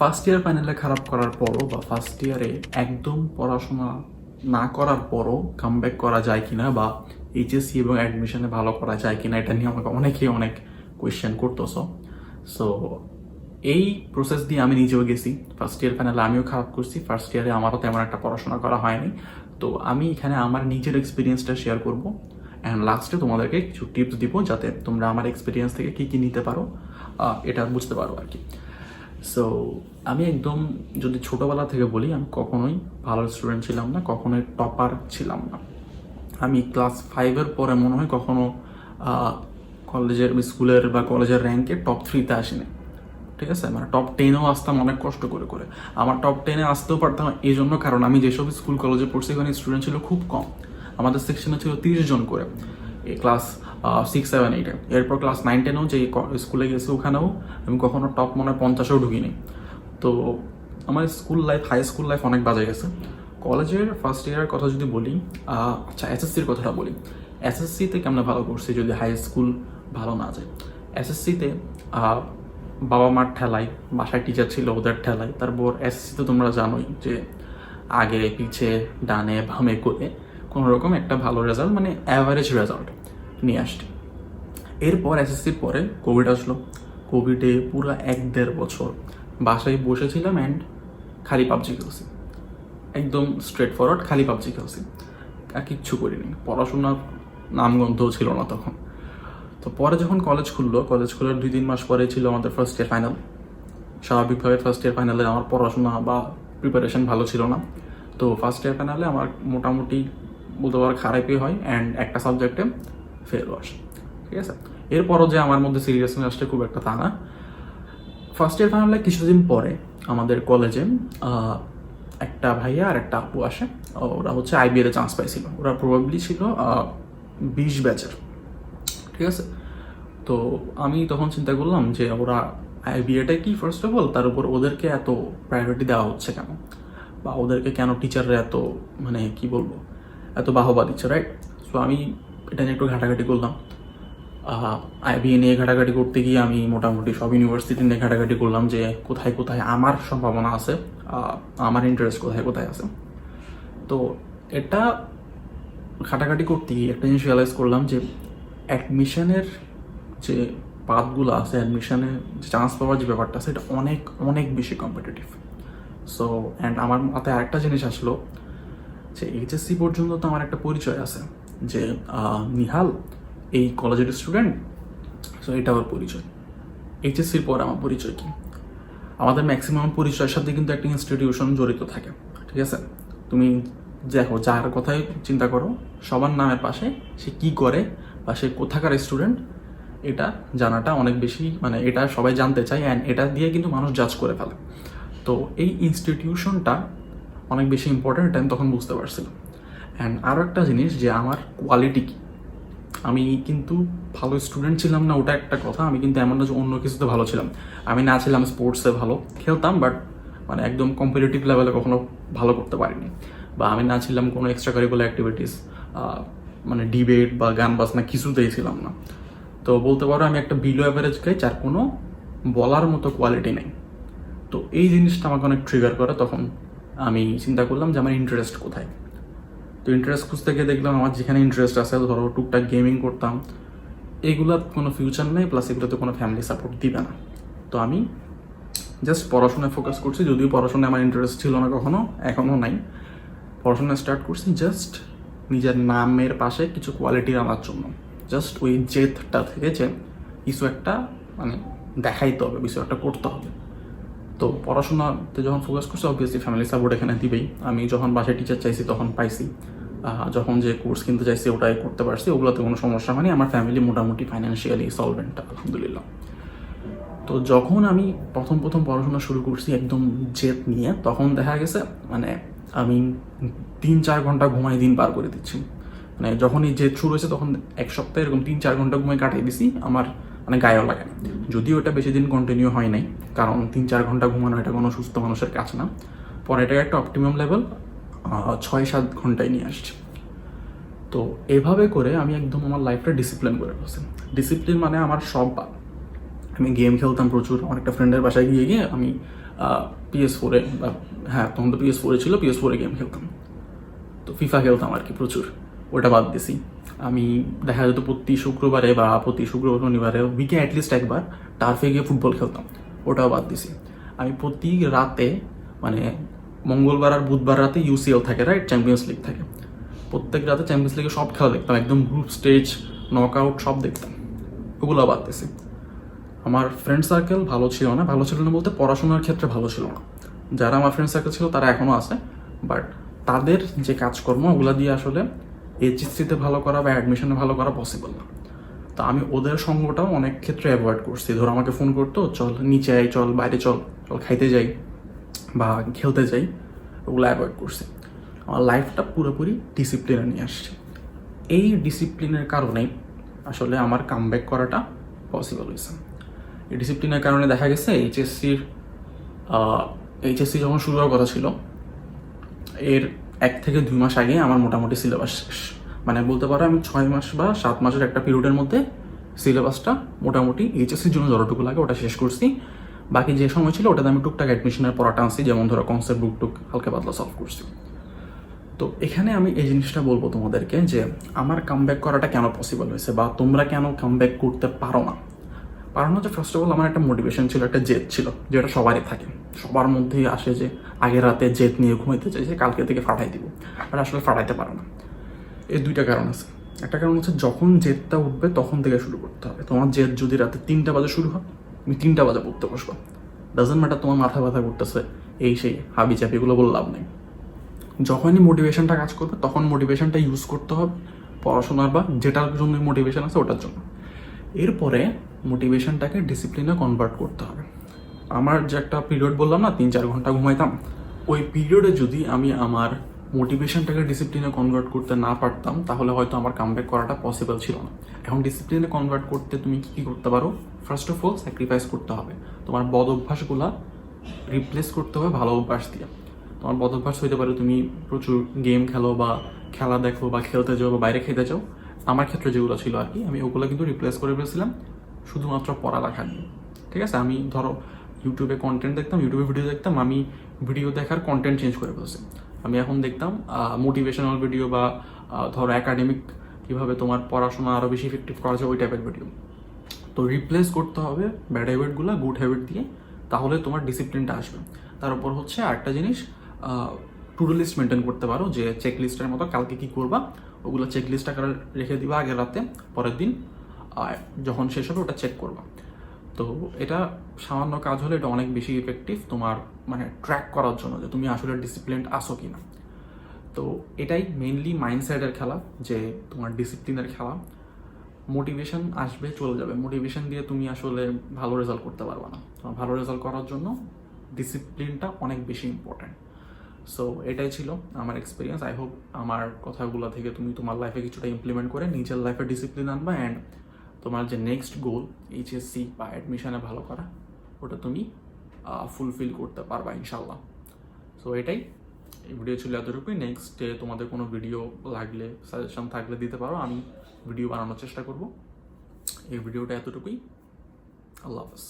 First year ফাইনালে খারাপ করার পরও বা ফার্স্ট ইয়ারে একদম পড়াশোনা না করার পরও কামব্যাক করা যায় কিনা বা এইচএসসি এবং অ্যাডমিশনে ভালো করা যায় কিনা এটা নিয়ে আমাকে অনেকেই অনেক কোয়েশ্চেন করতেছ। সো এই প্রসেস দিয়ে আমি নিজেও গেছি। ফার্স্ট ইয়ার ফাইনালে আমিও খারাপ করছি, ফার্স্ট ইয়ারে আমারও তেমন একটা পড়াশোনা করা হয়নি। তো আমি এখানে আমার নিজের এক্সপিরিয়েন্সটা শেয়ার করবো অ্যান্ড লাস্টে তোমাদেরকে কিছু টিপস দিব যাতে তোমরা আমার এক্সপিরিয়েন্স থেকে কী কী নিতে পারো এটা বুঝতে পারো আর কি। সো আমি একদম যদি ছোটোবেলা থেকে বলি, আমি কখনোই ভালো স্টুডেন্ট ছিলাম না, কখনোই টপার ছিলাম না। আমি ক্লাস 5-এর পরে মনে হয় কখনো কলেজের স্কুলের বা কলেজের র্যাঙ্কে টপ 3-তে আসিনি, ঠিক আছে। মানে টপ 10-এও আসতাম অনেক কষ্ট করে করে। আমার টপ 10-এ আসতেও পারতাম এই জন্য কারণ আমি যেসব স্কুল কলেজে পড়ছি ওখানে স্টুডেন্ট ছিল খুব কম। আমাদের সেকশনে ছিল 30 জন করে এই ক্লাস 6, 7, 8-এ। এরপর ক্লাস 9-10-এও যে স্কুলে গেছি ওখানেও আমি কখনো টপ মনে হয় 50-এও ঢুকিনি। তো আমার school life, high school life অনেক বাজে গেছে। কলেজের ফার্স্ট ইয়ারের কথা যদি বলি, আচ্ছা এসএসসির কথাটা বলি। এসএসসিতে কেমন ভালো করছি যদি হাই স্কুল ভালো না যায়। এসএসসিতে বাবা মার ঠেলাই, বাসায় টিচার ছিল ওদের ঠেলাই। তারপর এসএসসিতে তোমরা জানোই যে আগে পিছে ডানে বামে করে কোনো রকম একটা ভালো রেজাল্ট, মানে অ্যাভারেজ রেজাল্ট নিয়ে আসছি। এরপর এসএসসির পরে কোভিড আসলো। কোভিডে পুরো 1-1.5 বছর বাসায় বসেছিলাম অ্যান্ড খালি পাবজি খেলছি। একদম স্ট্রেট ফরওয়ার্ড খালি পাবজি খেলছি, আর কিচ্ছু করিনি। পড়াশোনার নামগন্ধও ছিল না তখন। তো পরে যখন কলেজ খুললো, কলেজ খোলার 2-3 মাস পরে ছিল আমাদের ফার্স্ট ইয়ার ফাইনাল। স্বাভাবিকভাবে ফার্স্ট ইয়ার ফাইনালে আমার পড়াশোনা বা প্রিপারেশন ভালো ছিল না। তো ফার্স্ট ইয়ার ফাইনালে আমার মোটামুটি বলতে পারো খারাপই হয় অ্যান্ড একটা সাবজেক্টে ফেলও আসে, ঠিক আছে। এরপরও যে আমার মধ্যে সিরিয়াসনেস আসছে খুব একটা তা না। ফার্স্ট ইয়ার ফাইনালে কিছুদিন পরে আমাদের কলেজে একটা ভাইয়া আর একটা আপু আসে। ওরা হচ্ছে আইবিএ চান্স পাইছিল। ওরা প্রবাবলি ছিল 20 ব্যাচের, ঠিক আছে। তো আমি তখন চিন্তা করলাম যে ওরা আইবিএটা কি ফার্স্ট অফ অল, তার উপর ওদেরকে এত প্রায়োরিটি দেওয়া হচ্ছে কেন, বা ওদেরকে কেন টিচাররা এত মানে কি বলবো এত বাহবা দিচ্ছে, রাইট। সো আমি এটা নিয়ে একটু ঘাটাঘাটি করলাম। আইবিএ নিয়ে ঘাটাঘাটি করতে গিয়ে আমি মোটামুটি সব ইউনিভার্সিটি নিয়ে ঘাটাঘাটি করলাম যে কোথায় কোথায় আমার সম্ভাবনা আছে, আমার ইন্টারেস্ট কোথায় কোথায় আছে। তো এটা ঘাটাঘাটি করতে গিয়ে একটা জিনিস রিয়েলাইজ করলাম যে অ্যাডমিশনের যে পাথগুলো আছে, অ্যাডমিশনে চান্স পাওয়ার যে ব্যাপারটা আছে, এটা অনেক অনেক বেশি কম্পিটিটিভ। সো অ্যান্ড আমার মাথায় আরেকটা জিনিস আসলো যে এইচএসসি পর্যন্ত তো আমার একটা পরিচয় আছে যে নিহাল এই কলেজের স্টুডেন্ট। সো এটা আমার পরিচয়। এইচএসসির পর আমার পরিচয় কি? আমাদের ম্যাক্সিমাম পরিচয়ের সাথে কিন্তু একটা ইনস্টিটিউশন জড়িত থাকে, ঠিক আছে। তুমি দেখো যার কথাই চিন্তা করো, সবার নামের পাশে সে কি করে বা সে কোথাকার স্টুডেন্ট, এটা জানাটা অনেক বেশি, মানে এটা সবাই জানতে চায় অ্যান্ড এটা দিয়ে কিন্তু মানুষ জাজ করে ফেলে। তো এই ইনস্টিটিউশনটা অনেক বেশি ইম্পর্টেন্ট, এটা আমি তখন বুঝতে পারছিলাম। অ্যান্ড আরও একটা জিনিস যে আমার কোয়ালিটি কি। আমি কিন্তু ভালো স্টুডেন্ট ছিলাম না ওটা একটা কথা, আমি কিন্তু এমন না যে অন্য কিছুতে ভালো ছিলাম। আমি না ছিলাম স্পোর্টসে ভালো, খেলতাম বাট মানে একদম কম্পিটিটিভ লেভেলে কখনো ভালো করতে পারিনি। বা আমি না ছিলাম কোনো এক্সট্রা কারিকুলার অ্যাক্টিভিটিস, মানে ডিবেট বা গান বাজনা কিছুতেই ছিলাম না। তো বলতে পারো আমি একটা বিলো অ্যাভারেজ গাই যার কোনো বলার মতো কোয়ালিটি নেই। তো এই জিনিসটা আমাকে অনেক ট্রিগার করে। তখন আমি চিন্তা করলাম যে আমার ইন্টারেস্ট কোথায়। তো ইন্টারেস্ট খুঁজতে গিয়ে দেখলাম আমার যেখানে ইন্টারেস্ট আছে, ধরো টুকটাক গেমিং করতাম, এগুলোর কোনো ফিউচার নেই, প্লাস এগুলোতে কোনো ফ্যামিলি সাপোর্ট দিবে না। তো আমি জাস্ট পড়াশোনায় ফোকাস করছি, যদিও পড়াশোনায় আমার ইন্টারেস্ট ছিল না কখনো, এখনও নাই। পড়াশোনা স্টার্ট করছি জাস্ট নিজের নামের পাশে কিছু কোয়ালিটি আনার জন্য, জাস্ট ওই জেদটা থেকে যে কিছু একটা মানে দেখাইতে হবে, কিছু একটা করতে হবে। তো পড়াশোনাতে যখন ফোকাস করছি অবভিয়াসলি ফ্যামিলি সাপোর্ট এখানে দিবেই। আমি যখন বাসায় টিচার চাইছি তখন পাইছি, যখন যে কোর্স কিনতে চাইছি ওটাই করতে পারছি, ওগুলোতে কোনো সমস্যা হয়নি। আমার ফ্যামিলি মোটামুটি ফাইন্যান্সিয়ালি সলভেন্ট, আলহামদুলিল্লাহ। তো যখন আমি প্রথম পড়াশোনা শুরু করছি একদম জেদ নিয়ে, তখন দেখা গেছে মানে আমি 3-4 ঘন্টা ঘুমাই দিন পার করে দিচ্ছি। মানে যখনই জেদ শুরু হয়েছে তখন এক সপ্তাহে এরকম 3-4 ঘন্টা ঘুমাই কাটিয়ে দিছি, আমার মানে গায়েও লাগে না। যদিও এটা বেশি দিন কন্টিনিউ হয় নাই, কারণ 3-4 ঘন্টা ঘুমানো এটা কোনো সুস্থ মানুষের কাজ না। পরে এটাকে একটা অপটিমাম লেভেল 6-7 ঘন্টায় নিয়ে আসছি। তো এভাবে করে আমি একদম আমার লাইফটা ডিসিপ্লিন করে ফেলছি। ডিসিপ্লিন মানে আমার সব, আমি গেম খেলতাম প্রচুর। আমার একটা ফ্রেন্ডের বাসায় গিয়ে আমি PS4-এ, হ্যাঁ তখন তো PS4-এ ছিল, PS4-এ গেম খেলতাম। তো ফিফা খেলতাম আর কি প্রচুর, ওটা বাদ দিছি। আমি দেখা যেত প্রতি শুক্রবারে বা প্রতি শুক্রবার শনিবারে উইকে অ্যাটলিস্ট একবার টার্ফে গিয়ে ফুটবল খেলতাম, ওটাও বাদ দিছি। আমি প্রতি রাতে মানে মঙ্গলবার আর বুধবার রাতে UCL থাকে, রাইট, চ্যাম্পিয়ন্স লিগ থাকে, প্রত্যেক রাতে চ্যাম্পিয়ন্স লিগের সব খেলা দেখতাম, একদম গ্রুপ স্টেজ, নক আউট সব দেখতাম, ওগুলো বাদ দিছি। আমার ফ্রেন্ড সার্কেল ভালো ছিল না, ভালো ছিল না বলতে পড়াশোনার ক্ষেত্রে ভালো ছিল না। যারা আমার ফ্রেন্ড সার্কেল ছিল তারা এখনও আছে, বাট তাদের যে কাজকর্ম ওগুলা দিয়ে আসলে HSC-তে ভালো করা বা অ্যাডমিশনে ভালো করা পসিবল না। তো আমি ওদের সঙ্গটাও অনেক ক্ষেত্রে অ্যাভয়েড করছি। ধরো আমাকে ফোন করতো, চল নিচে আয়, চল বাইরে চল, চল খাইতে যাই বা খেলতে যাই, ওগুলো অ্যাভয়েড করছি। আমার লাইফটা পুরোপুরি ডিসিপ্লিনে নিয়ে আসছে। এই ডিসিপ্লিনের কারণেই আসলে আমার কামব্যাক করাটা পসিবল হয়েছে। এই ডিসিপ্লিনের কারণে দেখা গেছে এইচএসসি যখন শুরু হওয়ার কথা ছিল, এর 1 থেকে 2 মাস আগে আমার মোটামুটি সিলেবাস শেষ। মানে বলতে পারো আমি 6 মাস বা 7 মাসের একটা পিরিয়ডের মধ্যে সিলেবাসটা মোটামুটি এইচএসসির জন্য যতটুকু লাগে ওটা শেষ করছি। বাকি যে সময় ছিল ওটাতে আমি টুকটাক অ্যাডমিশনের পড়াটা আনছি, যেমন ধরো কনসেপ্ট বুক টুক হালকা পাতলা সলভ করছি। তো এখানে আমি এই জিনিসটা বলবো তোমাদেরকে যে আমার কামব্যাক করাটা কেন পসিবল হয়েছে বা তোমরা কেন কামব্যাক করতে পারো না। কারণ হচ্ছে ফার্স্ট অফ অল আমার একটা মোটিভেশন ছিল, একটা জেদ ছিল, যেটা সবারই থাকে, সবার মধ্যেই আসে যে আগের রাতে জেদ নিয়ে ঘুমাইতে চাই যে কালকে থেকে ফাটাই দিব, আর আসলে ফাটাইতে পারো না। এই 2টা কারণ আছে। একটা কারণ হচ্ছে যখন জেদটা উঠবে তখন থেকে শুরু করতে হবে। তোমার জেদ যদি রাতে 3টা বাজে শুরু হয়, তুমি 3টা বাজে পড়তে বসবা, ডাজন্ট ম্যাটার তোমার মাথা ব্যথা করতেছে, এই সেই হাবি চাবি, এগুলো বলে লাভ নেই। যখনই মোটিভেশনটা কাজ করবে তখন মোটিভেশনটা ইউজ করতে হবে পড়াশোনার বা যেটার জন্য মোটিভেশন আছে ওটার জন্য। এরপরে মোটিভেশনটাকে ডিসিপ্লিনে কনভার্ট করতে হবে। আমার যে একটা পিরিয়ড বললাম না 3-4 ঘন্টা ঘুমাইতাম, ওই পিরিয়ডে যদি আমি আমার মোটিভেশনটাকে ডিসিপ্লিনে কনভার্ট করতে না পারতাম তাহলে হয়তো আমার কামব্যাক করাটা পসিবল ছিল না। এখন ডিসিপ্লিনে কনভার্ট করতে তুমি কী কী করতে পারো? ফার্স্ট অফ অল স্যাক্রিফাইস করতে হবে, তোমার বদ অভ্যাসগুলা রিপ্লেস করতে হবে ভালো অভ্যাস দিয়ে। তোমার বদ অভ্যাস হইতে পারে তুমি প্রচুর গেম খেলো বা খেলা দেখো বা খেলতে যাও বা বাইরে খেতে যাও। আমার ক্ষেত্রে যেগুলো ছিল আর কি, আমি ওগুলো কিন্তু রিপ্লেস করে ফেলেছিলাম শুধুমাত্র পড়ালেখা নিয়ে। ঠিক আছে, আমি ধরো ইউটিউবে কন্টেন্ট দেখতাম, ইউটিউবে ভিডিও দেখতাম, আমি ভিডিও দেখার কন্টেন্ট চেঞ্জ করে ফেলছি। আমি এখন দেখতাম মোটিভেশনাল ভিডিও বা ধরো একাডেমিক কীভাবে তোমার পড়াশোনা আরও বেশি ইফেক্টিভ করা যায় ওই টাইপের ভিডিও। তো রিপ্লেস করতে হবে ব্যাড হ্যাবিটগুলো গুড হ্যাবিট দিয়ে, তাহলে তোমার ডিসিপ্লিনটা আসবে। তার উপর হচ্ছে আরেকটা জিনিস, টু ডু লিস্ট মেনটেন করতে পারো, যে চেক লিস্টের মতো কালকে কী করবা ওগুলো চেক লিস্ট আকারে রেখে দিবা আগের রাতে, পরের দিন যখন শেষ হবে ওটা চেক করবা। তো এটা সামান্য কাজ হলে এটা অনেক বেশি ইফেক্টিভ তোমার মানে ট্র্যাক করার জন্য যে তুমি আসলে ডিসিপ্লিনড আসো কি না। তো এটাই মেইনলি মাইন্ডসেটের খেলা, যে তোমার ডিসিপ্লিনের খেলা। মোটিভেশন আসবে চলে যাবে, মোটিভেশন দিয়ে তুমি আসলে ভালো রেজাল্ট করতে পারবে না। তোমার ভালো রেজাল্ট করার জন্য ডিসিপ্লিনটা অনেক বেশি ইম্পর্ট্যান্ট। সো এটাই ছিল আমার এক্সপিরিয়েন্স। আই হোপ আমার কথাগুলো থেকে তুমি তোমার লাইফে কিছুটা ইমপ্লিমেন্ট করে নিজের লাইফে ডিসিপ্লিন আনবা, অ্যান্ড তোমার যে নেক্সট গোল এইচএসসি বা অ্যাডমিশনে ভালো করা ওটা তুমি ফুলফিল করতে পারবা ইনশাল্লাহ। সো এটাই, এই ভিডিও ছিল এতটুকুই। নেক্সট ডে তোমাদের কোনো ভিডিও লাগলে সাজেশন থাকলে দিতে পারো, আমি ভিডিও বানানোর চেষ্টা করব। এই ভিডিওটা এতটুকুই। আল্লাহ হাফেজ।